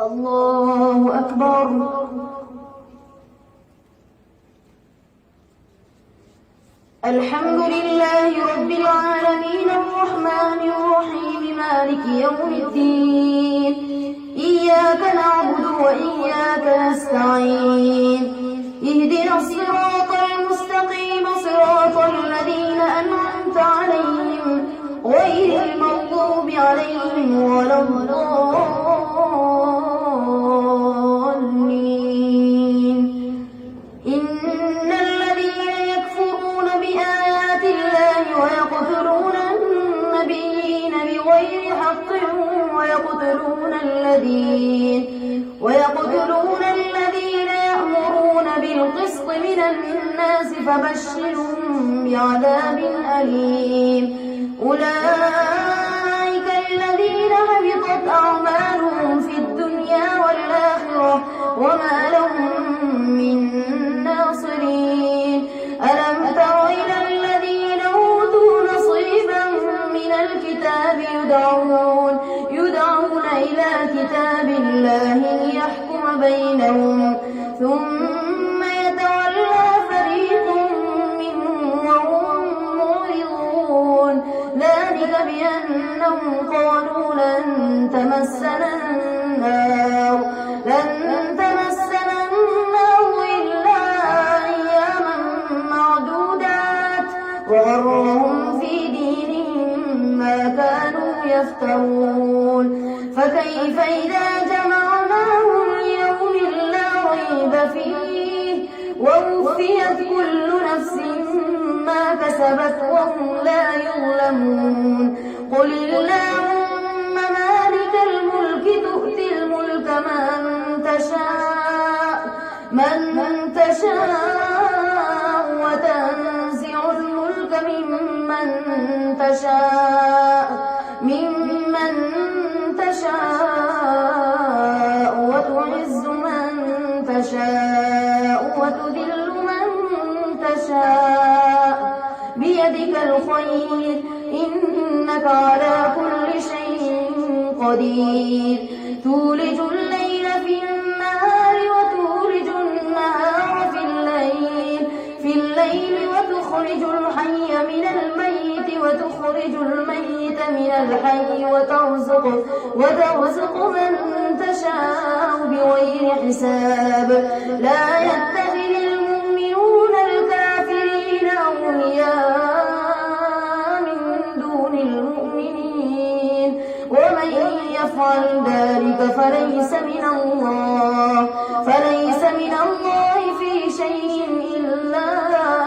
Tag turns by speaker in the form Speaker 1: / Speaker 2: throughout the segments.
Speaker 1: الله أكبر. الحمد لله رب العالمين الرحمن الرحيم مالك يوم الدين إياك نعبد وإياك نستعين اهدنا الصراط المستقيم صراط الذين أنعمت عليهم غير المغضوب عليهم ولا الضالين. إن الذين يكفرون بآيات الله ويقتلون النبيين بغير حق ويقتلون الذين يأمرون بالقسط من الناس فبشرهم بعذاب أليم. أولئك الذين حبطت أعمالهم في الدنيا والآخرة وما لهم من ناصرين. ألم تر إلى الذين أوتوا نصيبا من الكتاب يدعون إلى كتاب الله ليحكم بينهم ثم يتولى فريق منهم وهم معرضون. ذلك بأنهم قالوا لن تمسنا النار إلا أياما معدودات وغرهم في دينهم ما كانوا يفترون. فكيف إذا جمعناهم ليوم لا ريب فيه ووفيت كل نفس ما كسبت وهم لا يظلمون. قل اللهم مالك الملك تؤتي الملك من تشاء وتنزع الملك ممن تشاء وتعز من تشاء وتذل من تشاء بيدك الخير إنك على كل شيء قدير. تولج الليل في النهار وتولج النهار في الليل وتخرج الحي من الميت وتخرج الميت من الحي وترزق من تشاء بغير حساب. لا يتخذ المؤمنون الكافرين أولياء من دون المؤمنين ومن يفعل ذلك فليس من الله في شيء إلا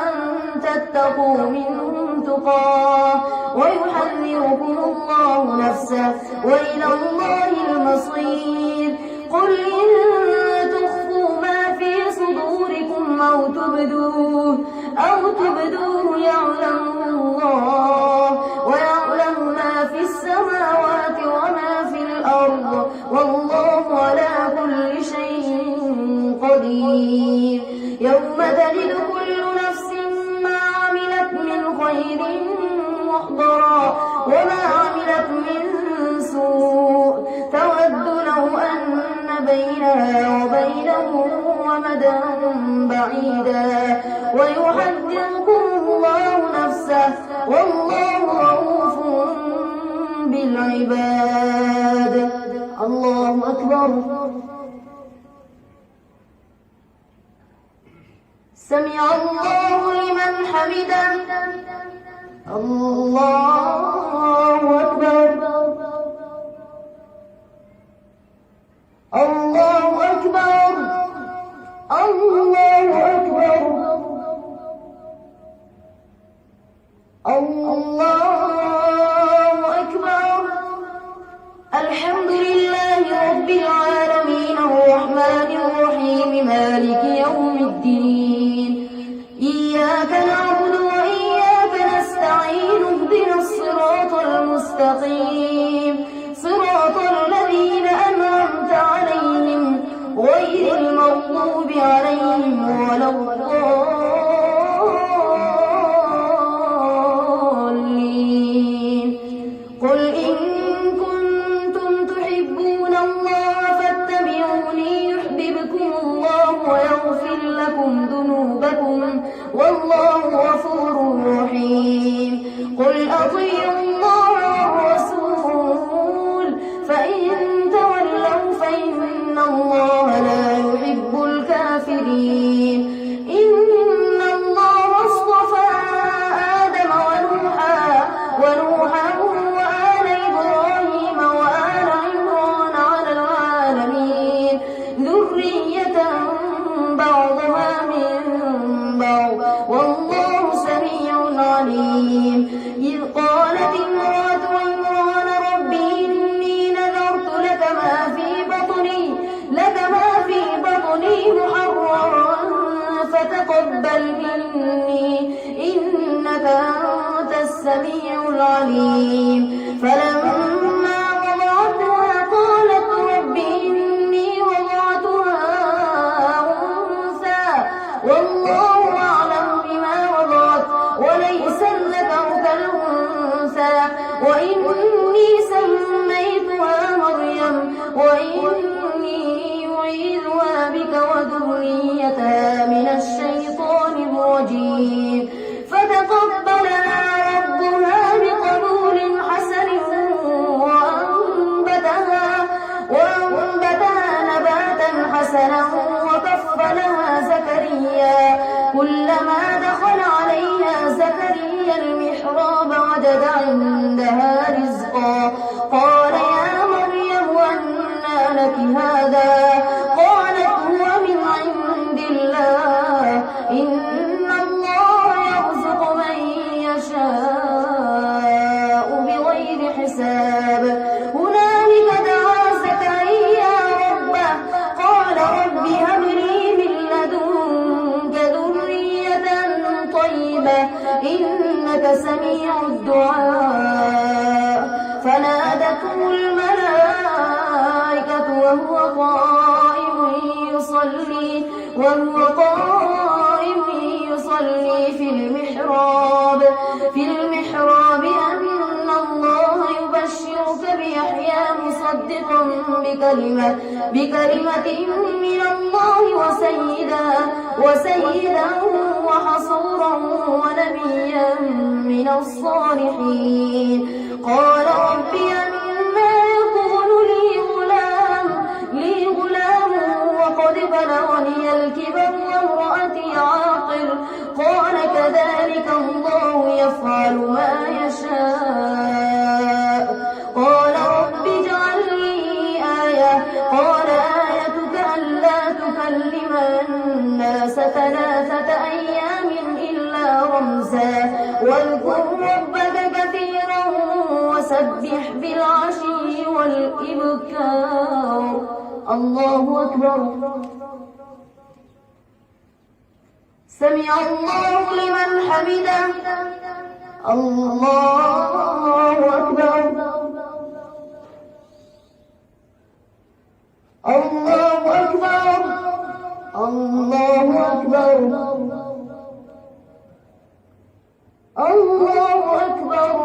Speaker 1: أن تتقوا منهم تقاه ويحذركم الله نفسه وإلى الله المصير. قل إن تخفوا ما في صدوركم أو تبدوه يعلمه الله ويعلم ما في السماوات وما في الأرض والله على كل شيء قدير. يوم تجد كل نفس ما عملت من خير محضرا وما عملت من سوء تود لو أن بينها وبينه أمدا بعيدا ويحذركم الله نفسه والله رؤوف بالعباد. الله أكبر. سمع الله لمن حمده. الله أكبر. الله أكبر. الله أكبر. الله أكبر. الحمد لله رب العالمين الرحمن الرحيم مالك يوم الدين إياك نعبد وإياك نستعين اهدنا الصراط المستقيم صراط الذين أنعمت عليهم غير المغضوب عليهم ولا الضالين. قل إن كنتم تحبون الله فاتبعوني فنادته الملائكة وهو قائم يصلي في المحراب أن الله يبشرك بيحيى مصدقا بكلمة من الله وسيدا وحصورا ونبيا من الصالحين. قال رب أنى يكون لي غلام وقد بلغني الكبر وامرأتي عاقر. قال كذلك الله يفعل ما يشاء. قال رب اجعل لي آية. قال آيتك ألا تكلم الناس 3 أيام إلا رمزا واذكر ربك كثيرا وسبح بالعشي والإبكار. الله أكبر. سمع الله لمن حمده. الله أكبر. الله أكبر. الله أكبر. الله أكبر.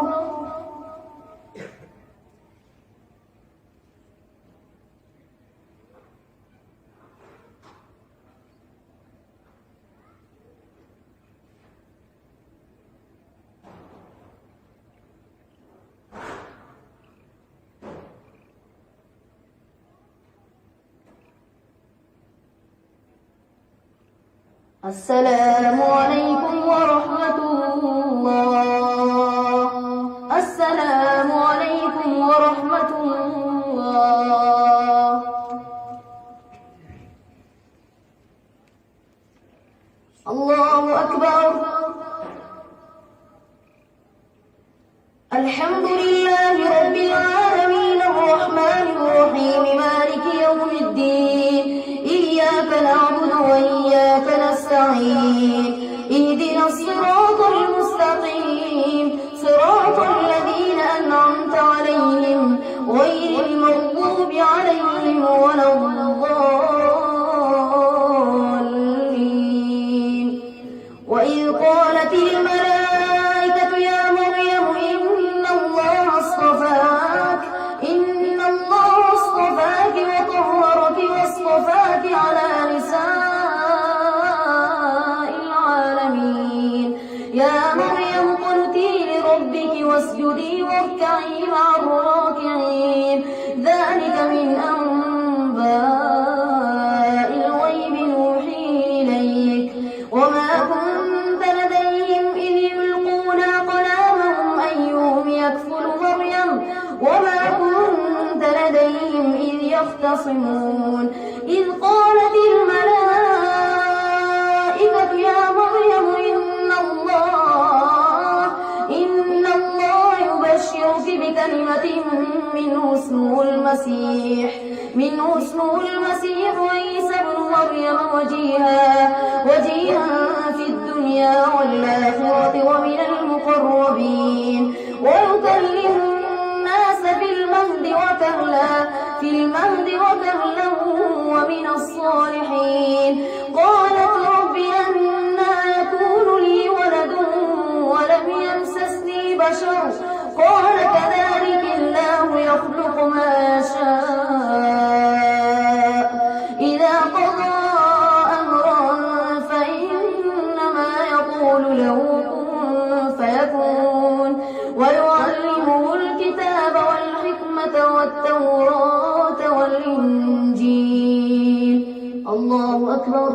Speaker 1: السلام عليكم ورحمة الله. السلام عليكم ورحمة الله. الله أكبر. الحمد لله رب العالمين الرحمن الرحيم مالك يوم الدين. إياك نعبد وإياك نستعين. اهدنا الصراط المستقيم صراط الذين أنعمت عليهم غير المغضوب عليهم ولا الضالين. وإذ قالت الملائكة يا مريم إن الله اصطفاك وطهرك واصطفاك على نساء العالمين. يا مريم قنتي لربك واسجدي واركعي مع الراكعين. ذلك من أنباء الغيب نوحيه إليك وما كنت لديهم إذ يلقون أقلامهم أيهم يكفل مريم وما كنت لديهم إذ يختصمون. إذ قالت الملائكة يا مريم إن الله يبشرك بكلمة منه اسمه المسيح عيسى ابن مريم وجيها في الدنيا والآخرة ومن المقربين ويكلم الناس في المهد وكهلا ومن الصالحين. قالت رب أنى يكون لي ولد ولم يمسسني بشر. قال كذلك الله يخلق ما يشاء. إذا قضى أمرا فإنما يقول له كن فيكون. ويعلمه الكتاب والحكمة والتوراة والإنجيل. الله أكبر.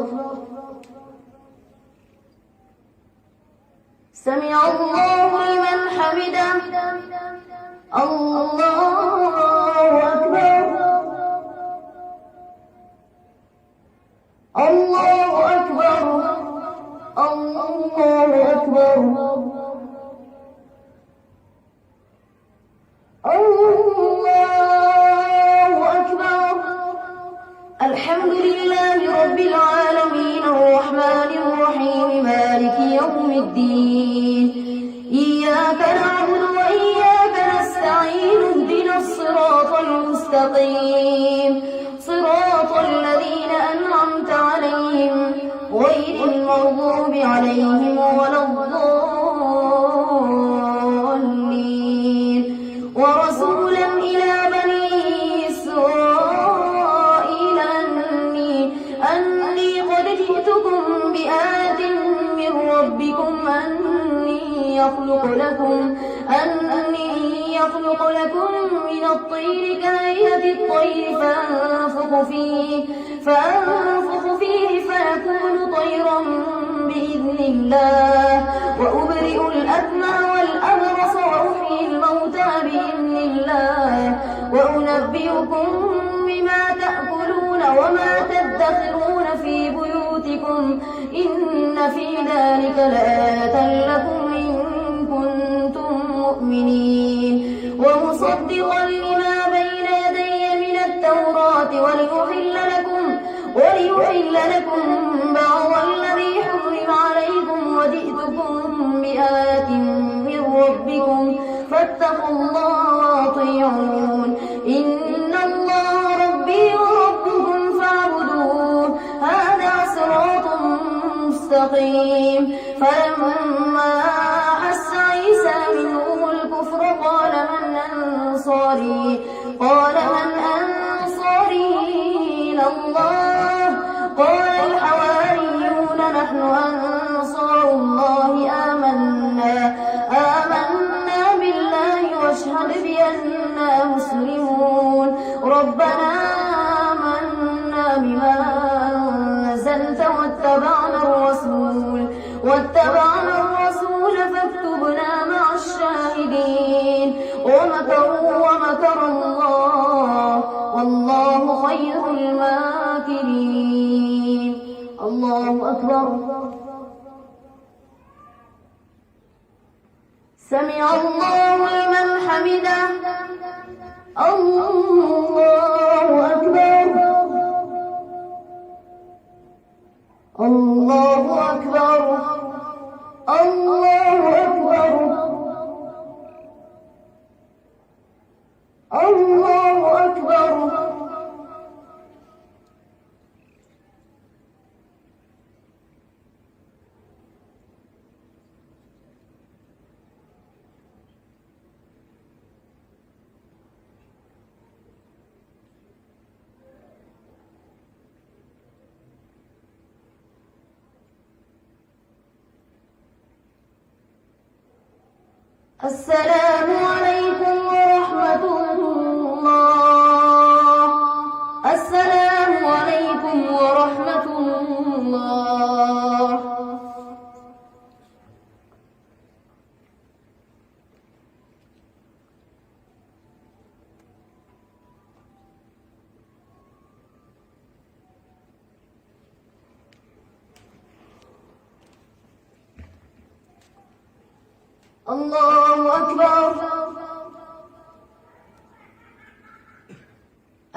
Speaker 1: مستقيم صراط الذين أنعمت عليهم غير المغضوب عليهم ولا الضالين. ورسولا إلى بني إسرائيل أني قد جئتكم بآية من ربكم أني يخلق لكم من الطير كهيئة الطير فأنفخ فيه فيكون طيرا بإذن الله وأبرئ الأكمى والأبرص وأحيي الموتى بإذن الله وأنبئكم بما تأكلون وما تدخرون في بيوتكم إن في ذلك لآية لكم إن كنتم مؤمنين. ومصدقا لما بين يدي من التوراة وليحل لكم بعض الذي حرم عليكم وجئتكم بآية من ربكم فاتقوا الله وأطيعون إن الله ربي وربكم فاعبدوه هذا صراط مستقيم. فلما أحس عيسى منهم الكفر قال من أنصاري إلى الله قال الحواريون نحن أنصار الله آمنا بالله واشهد بأننا مسلمون. ربنا آمنا بما أنزلت واتبعنا الرسول فاكتبنا مع الشاهدين. ومكروا ومكر الله والله خير الماكرين. الله أكبر. سمع الله لمن حمده. الله أكبر. الله أكبر. الله أكبر. الله أكبر. السلام عليكم ورحمة الله. السلام عليكم ورحمة الله. الله أكبر.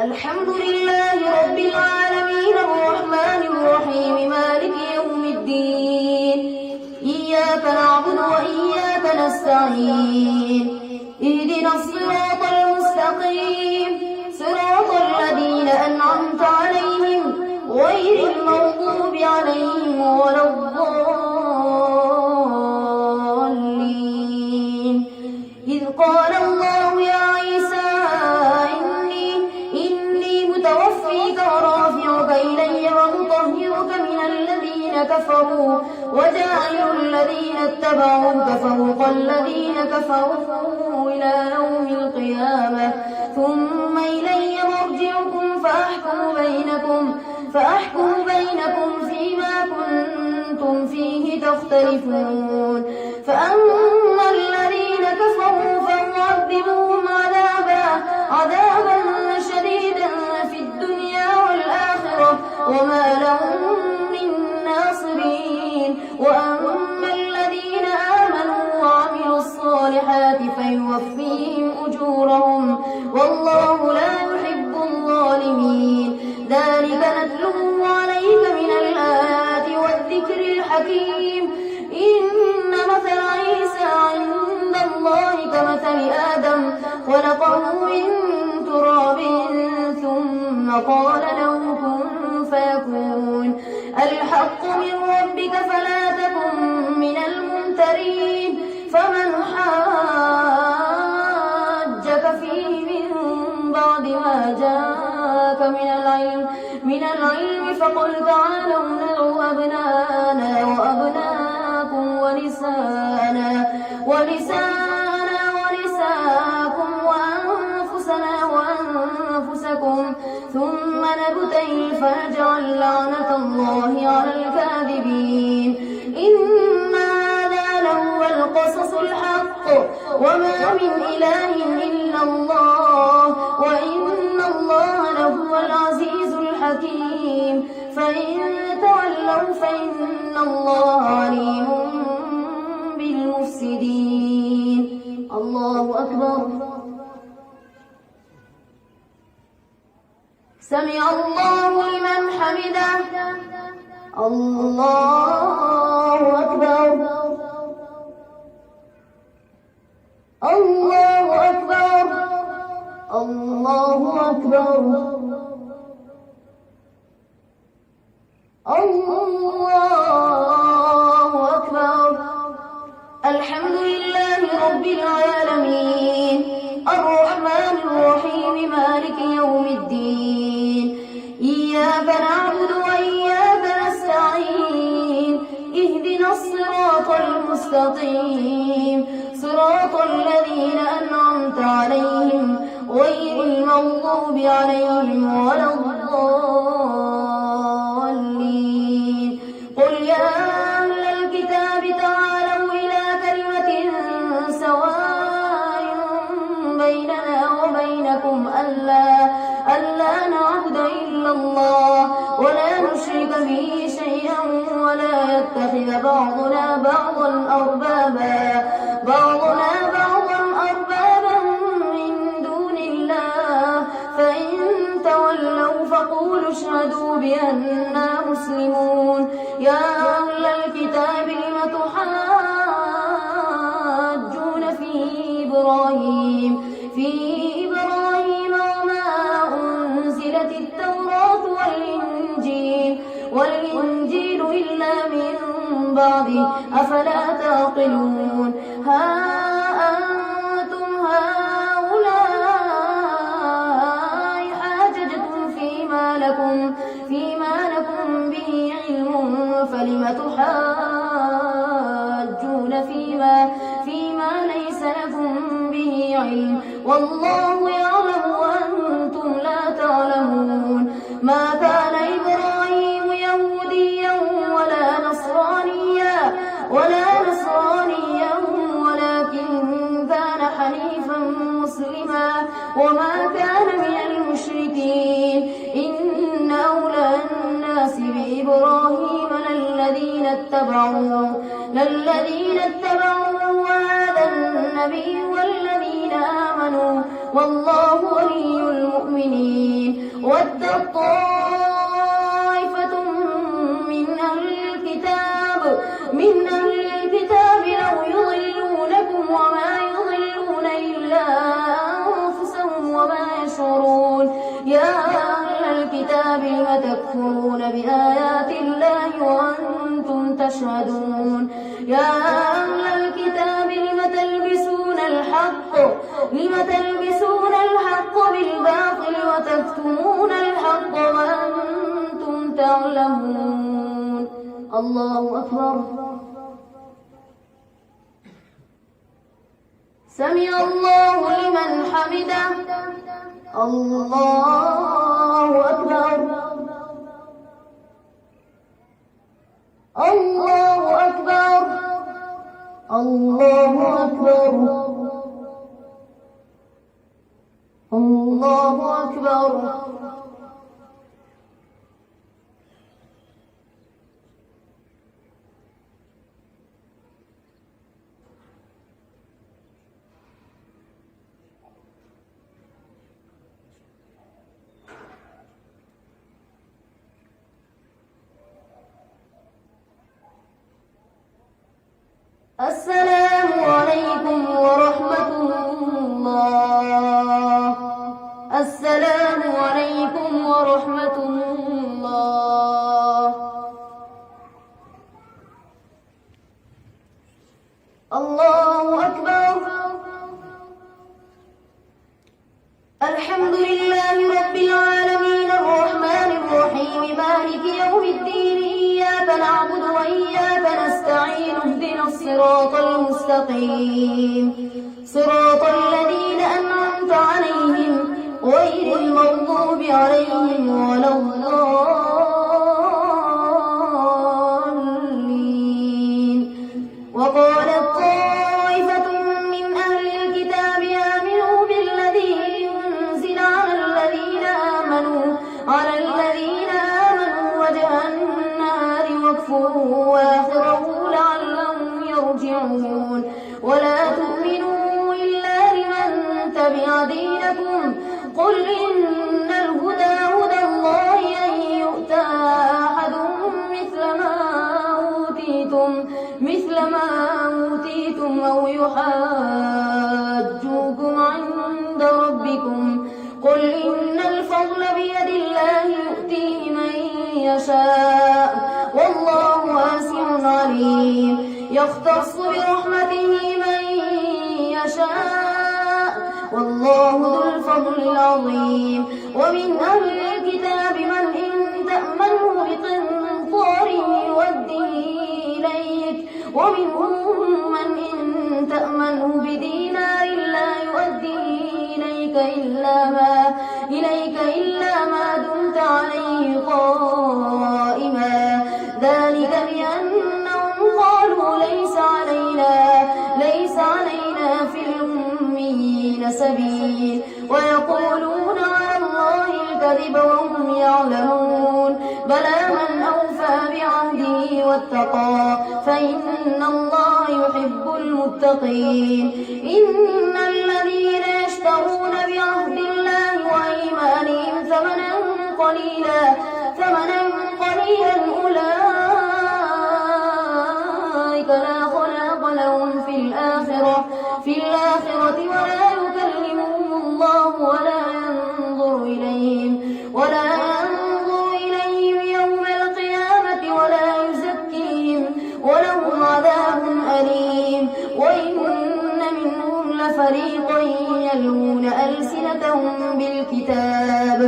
Speaker 1: الحمد لله رب العالمين الرحمن الرحيم مالك يوم الدين إياك نعبد وإياك نستعين اهدنا الصراط المستقيم صراط الذين أنعمت عليهم غير المغضوب عليهم ولا الضالين. إذ قال الله يا عيسى إني متوفيك ورافعك إلي ومطهرك من الذين كفروا وجاعل الذين اتبعوك فوق الذين كفروا إلى يوم القيامة ثم إلي مرجعكم فأحكم بينكم فيما كنتم فيه تختلفون. فأما الذين كفروا فأعذبهم عذابا شديدا في الدنيا والآخرة وما لهم من ناصرين. وأما الذين آمنوا وعملوا الصالحات فيوفيهم أجورهم والله لا يحب الظالمين. ذلك نتلوه عليك من الآيات والذكر الحكيم. إن مثل عيسى عند الله كمثل آدم خلقه من تراب بعد ما جاءك من العلم فقل تعالوا ندعو أبناءنا وأبناءكم ونساءكم وأنفسنا وأنفسكم ثم نبتهل فنجعل لعنة الله على الكاذبين إن هذا لهو القصص الحق وما من إله إلا الله وإن الله لهو العزيز الحكيم فإن تولوا فإن الله عليم بالمفسدين. الله أكبر. سمع الله لمن حمده. الله أكبر. الله أكبر. الله أكبر. الله أكبر. الحمد لله رب العالمين الرحمن الرحيم مالك يوم الدين إياك نعبد وإياك نستعين اهدنا الصراط المستقيم صراط الذين أنعمت عليهم غير المغضوب عليهم ولا الضالين. قل يا أهل الكتاب تعالوا إلى كلمة سواء بيننا وبينكم ألا نعبد إلا الله ولا نشرك به شيئا ولا يتخذ بعضنا بعضا أربابا من دون الله فإن تولوا فقولوا اشهدوا بأننا مسلمون. يا أهل الكتاب لم تحاجون في إبراهيم وما أنزلت التوراة والإنجيل إلا من بعده أفلا تعقلون. ها أنتم هؤلاء حاججتم فيما لكم به علم فلم تحاجون فيما ليس لكم به علم والله يعلم وأنتم لا تعلمون. ما كان إبراهيم يهوديا ولا نصرانيا ولكن كان حنيفا مسلما وما كان من المشركين. إن أولى الناس بإبراهيم للذين اتبعوه وهذا النبي والذين آمنوا والله ولي المؤمنين. ودت طائفة من أهل الكتاب لو يضلونكم وما يضلون إلا أنفسهم وما يشعرون. يا أهل الكتاب لم تكفرون بآيات الله وأنتم تشهدون. يا أهل الكتاب لم تلبسون الحق بالباطل وتكتمون الحق وأنتم تعلمون. الله أكبر. سمع الله لمن حمده. الله أكبر. الله أكبر. الله أكبر. الله أكبر. السلام عليكم ورحمة الله. السلام عليكم ورحمة الله. الله أكبر. الحمد لله الصراط المستقيم صراط الذين أنعمت عليهم غير المغضوب عليهم ولا الضالين. وقالت طائفة من أهل الكتاب آمنوا بالذي أنزل على الذين آمنوا وجه النهار واكفروا آخره لعلهم يرجعون. ولا تؤمنوا إلا لمن تبع دينكم قل إن الهدى هدى الله أن يؤتى أحد مثل ما أوتيتم أو يحاجوكم عند ربكم قل إن الفضل بيد الله يؤتيه من يشاء والله واسع عليم. يختص برحمته من يشاء والله ذو الفضل العظيم. ومن أهل الكتاب من إن تأمنه بقنطار يؤديه إليك ومنهم من إن تأمنه بدينار لا يؤديه إليك إلا ما دمت عليه قائما ذلك بأنهم قالوا ليس علينا في الأميين سبيل ويقولون على الله الكذب وهم يعلمون. بلى من أوفى بعهده واتقى فإن الله يحب المتقين. إن الذين يشترون بعهد الله وأيمانهم ثمنا قليلا أولئك لا خلاق لهم في الآخرة ولا يكلمهم الله ولا ينظر إليهم يوم القيامة ولا يزكيهم ولهم عذاب أليم. وإن منهم لفريقا يلوون ألسنتهم بالكتاب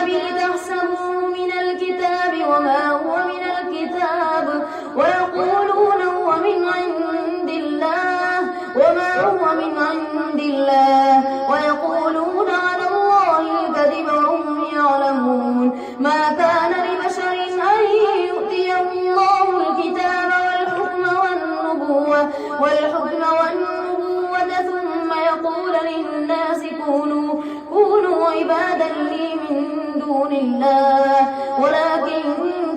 Speaker 1: لتحسبوه من الكتاب وما هو من الكتاب ويقولون هو من عند الله وما هو من عند الله ويقولون على الله الكذب وهم يعلمون. ما كان لبشر أن يؤتيه الله الكتاب والحكم والنبوة ثم يقول للناس كونوا عبادا لي من دون الله ولكن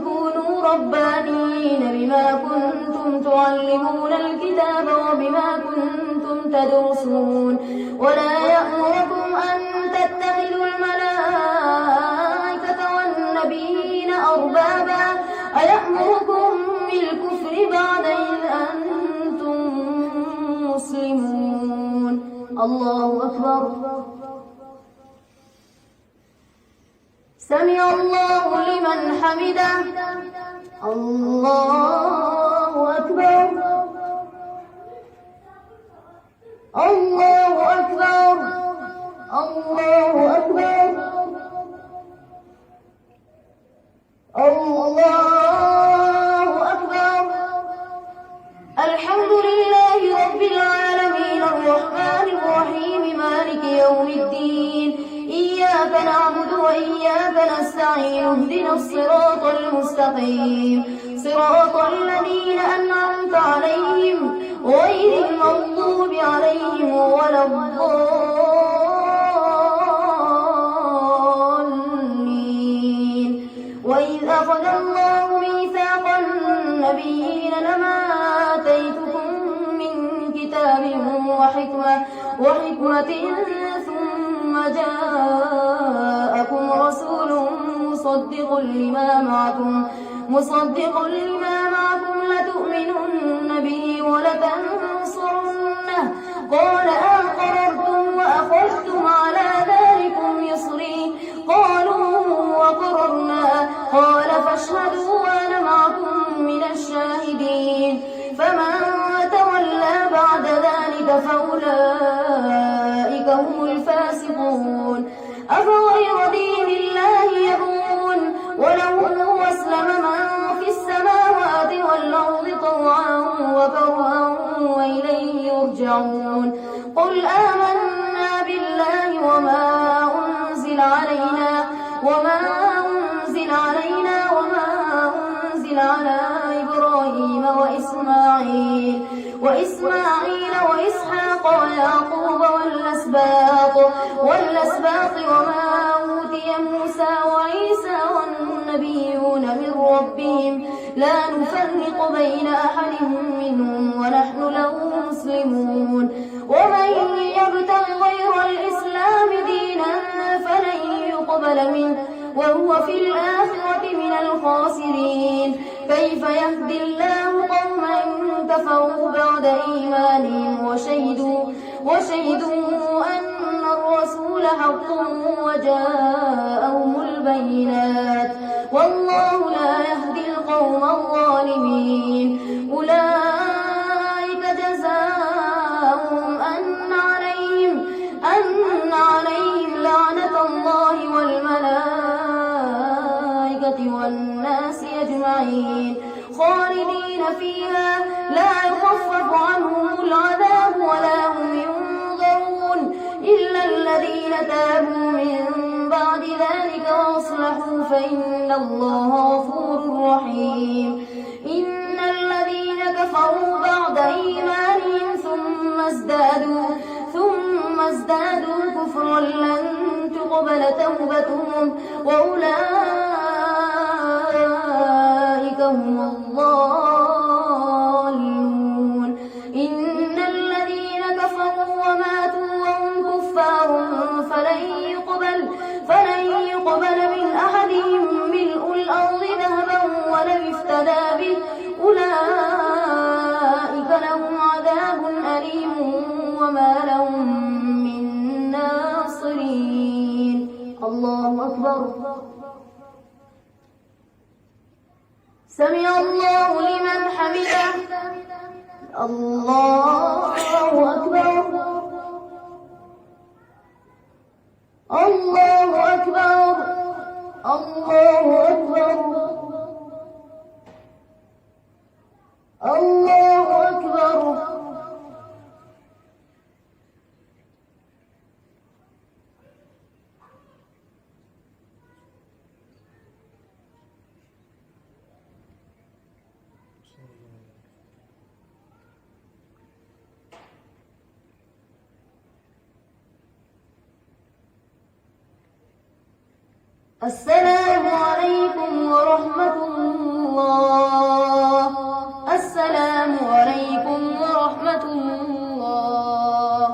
Speaker 1: كونوا ربانيين بما كنتم تعلمون الكتاب وبما كنتم تدرسون. ولا يأمركم أن تتخذوا الملائكة والنبيين أربابا أيأمركم بالكفر بعد إذ أنتم مسلمون. الله أكبر. سمع الله لمن حمده. الله أكبر. الله أكبر. الله أكبر. الله أكبر. الحمد لله رب العالمين الرحمن الرحيم مالك يوم الدين إياك نعبد وإياك نستعين اهدنا الصراط المستقيم صراط الذين أنعمت عليهم غير المغضوب عليهم ولا الضالين. وإذ أخذ الله ميثاق النبيين لما آتيتكم من كتاب وحكمة ثم جاءكم رسول مصدق لما معكم لتؤمنن به ولتنصرنه قال أقررتم وأخذتم على ذلكم إصري قالوا وقررنا قال فاشهدوا وأنا معكم من الشاهدين. فمن تولى بعد ذلك فأولئك هم الفاسقون. أفغير دين الله يبغون وله أسلم من في السماوات والأرض طوعا وكرها علينا وما أنزل على إبراهيم وإسماعيل وإسحاق ويعقوب والأسباط وما أوتي موسى وعيسى والنبيون من ربهم لا نفرق بين أحد منهم ونحن له مسلمون ومن يبتغ غير الإسلام دينا فلن يقبل منه وهو في الآخرة من الخاسرين. كيف يهدي الله قوما كفروا بعد إيمانهم وشهدوا أن الرسول حق وجاءهم البينات والله لا يهدي القوم الظالمين. أولئك جزاؤهم أن عليهم لعنة الله والملائكة والناس أجمعين خالدين فيها لا يخفف عنهم العذاب ولا هم ينظرون إلا الذين تابوا من بعد ذلك وأصلحوا فإن الله غفور رحيم. إن الذين كفروا بعد إيمانهم ثم ازدادوا كفرا لن تقبل توبتهم وأولئك هم الضالون. إن الذين كفروا وماتوا وهم كفار فلن يقبل من أحدهم ملء الأرض ذهبا ولو افتدى به أولئك لهم عذاب أليم وما لهم من ناصرين. الله أكبر. سمع الله لمن حمده. الله أكبر. الله أكبر. الله أكبر. الله أكبر. السلام عليكم ورحمة الله. السلام عليكم ورحمة الله.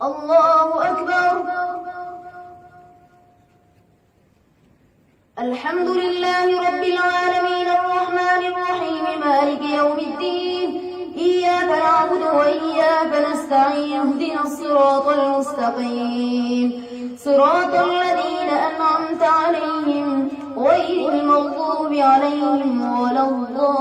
Speaker 1: الله أكبر. الحمد لله رب العالمين الرحمن الرحيم مالك يوم الدين إياك نعبد وإياك نستعين اهدنا الصراط المستقيم صراط الذين أنعمت عليهم غير المغضوب عليهم ولا الضالين.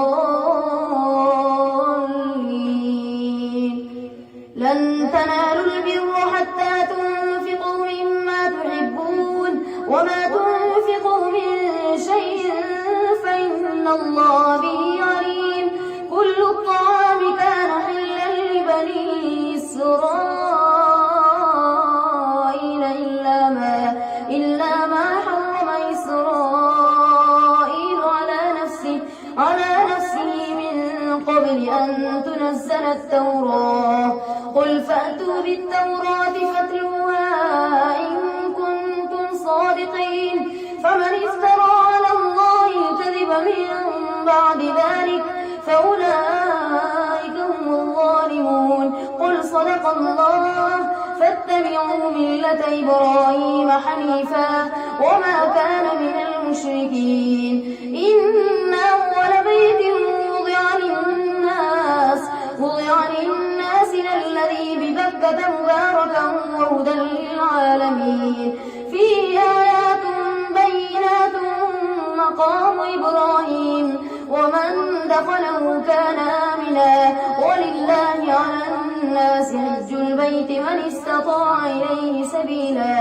Speaker 1: لن تنالوا البر حتى تنفقوا مما تحبون وما تنفقوا من شيء فإن الله به عليم. كل الطعام كان حلا لبني إسرائيل إلا ما حرم إسرائيل على نفسه من قبل أن تنزل التوراة. قل فأتوا بالتوراة فاتلوها إن كنتم صادقين. فمن افترى على الله الكذب من بعد ذلك فأولئك هم الظالمون. قل صدق الله فاتبعوا ملة إبراهيم حنيفا وما كان من المشركين. إن أول بيت وضع للناس للذي ببكة مباركا وهدى للعالمين. فيه آيات بينات مقام إبراهيم ومن دخله كان آمنا ولله على الناس حج البيت من استطاع إليه سبيلا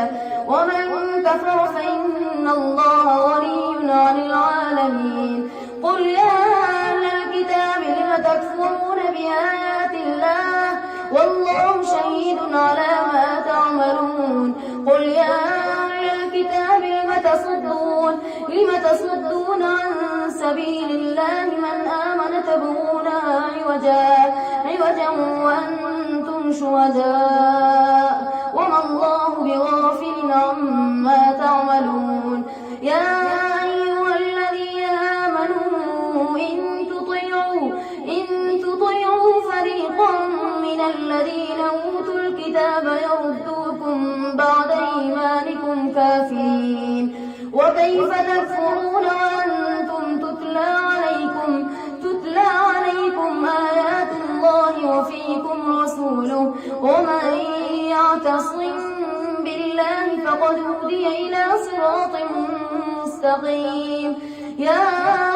Speaker 1: ومن كفر فإن الله غني عن العالمين. قل يا أهل الكتاب لم تكفرون بآيات الله والله شهيد على ما تعملون. قل يا أهل الكتاب لم تصدون عن سبيل الله من آمن تبغونها عوجا وأنتم شهداء وما الله بغافل عما تعملون. يا أيها الذين آمنوا إن تطيعوا فريقا من الذين أوتوا الكتاب يردوكم بعد إيمانكم كافرين. وكيف تكفرون وأنتم تتلى عليكم آيات الله وفيكم رسوله ومن يعتصم بالله فقد هدي إلى صراط مستقيم. يا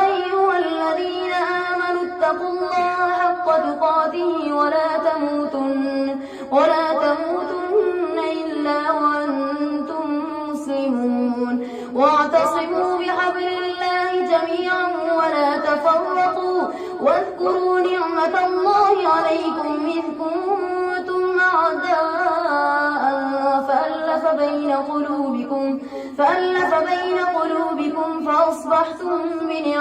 Speaker 1: أيها الذين آمنوا اتقوا الله حق تقاته ولا تموتن إلا وأنتم مسلمون. واعتصموا بحبل الله جميعا ولا تفرقوا واذكروا نعمة الله عليكم إذ كنتم أعداء فألف بين قلوبكم فأصبحتم بنعمته